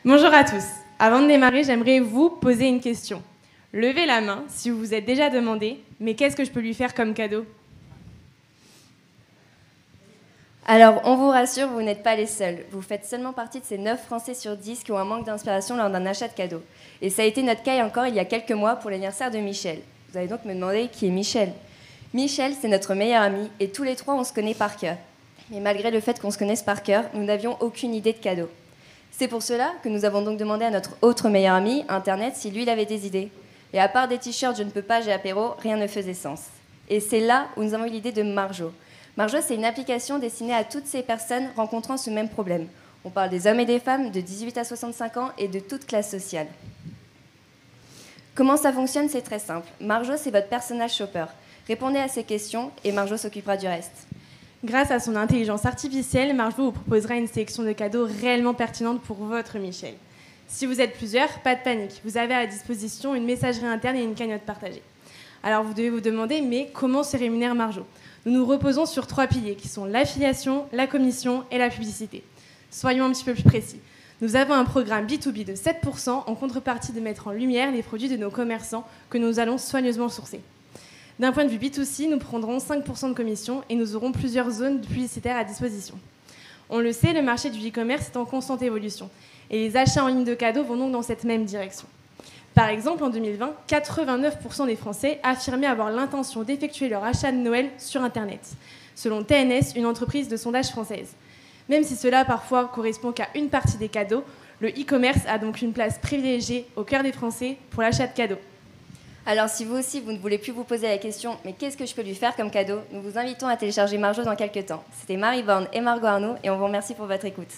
Bonjour à tous. Avant de démarrer, j'aimerais vous poser une question. Levez la main si vous vous êtes déjà demandé « Mais qu'est-ce que je peux lui faire comme cadeau ?» Alors, on vous rassure, vous n'êtes pas les seuls. Vous faites seulement partie de ces 9 Français sur 10 qui ont un manque d'inspiration lors d'un achat de cadeau. Et ça a été notre cas encore il y a quelques mois pour l'anniversaire de Michel. Vous allez donc me demander qui est Michel. Michel, c'est notre meilleur ami et tous les 3, on se connaît par cœur. Mais malgré le fait qu'on se connaisse par cœur, nous n'avions aucune idée de cadeau. C'est pour cela que nous avons donc demandé à notre autre meilleur ami, Internet, si lui, il avait des idées. Et à part des t-shirts « Je ne peux pas, j'ai apéro », rien ne faisait sens. Et c'est là où nous avons eu l'idée de Marjo. Marjo, c'est une application destinée à toutes ces personnes rencontrant ce même problème. On parle des hommes et des femmes de 18 à 65 ans et de toute classe sociale. Comment ça fonctionne? C'est très simple. Marjo, c'est votre personnage shopper. Répondez à ces questions et Marjo s'occupera du reste. Grâce à son intelligence artificielle, Marjo vous proposera une sélection de cadeaux réellement pertinente pour votre Michel. Si vous êtes plusieurs, pas de panique. Vous avez à disposition une messagerie interne et une cagnotte partagée. Alors vous devez vous demander, mais comment se rémunère Marjo? Nous nous reposons sur 3 piliers qui sont l'affiliation, la commission et la publicité. Soyons un petit peu plus précis. Nous avons un programme B2B de 7% en contrepartie de mettre en lumière les produits de nos commerçants que nous allons soigneusement sourcer. D'un point de vue B2C, nous prendrons 5% de commission et nous aurons plusieurs zones publicitaires à disposition. On le sait, le marché du e-commerce est en constante évolution et les achats en ligne de cadeaux vont donc dans cette même direction. Par exemple, en 2020, 89% des Français affirmaient avoir l'intention d'effectuer leur achat de Noël sur Internet, selon TNS, une entreprise de sondage française. Même si cela parfois correspond qu'à une partie des cadeaux, le e-commerce a donc une place privilégiée au cœur des Français pour l'achat de cadeaux. Alors si vous aussi, vous ne voulez plus vous poser la question « Mais qu'est-ce que je peux lui faire comme cadeau ?» Nous vous invitons à télécharger Marjo dans quelques temps. C'était Marie Borne et Margot Arnaud et on vous remercie pour votre écoute.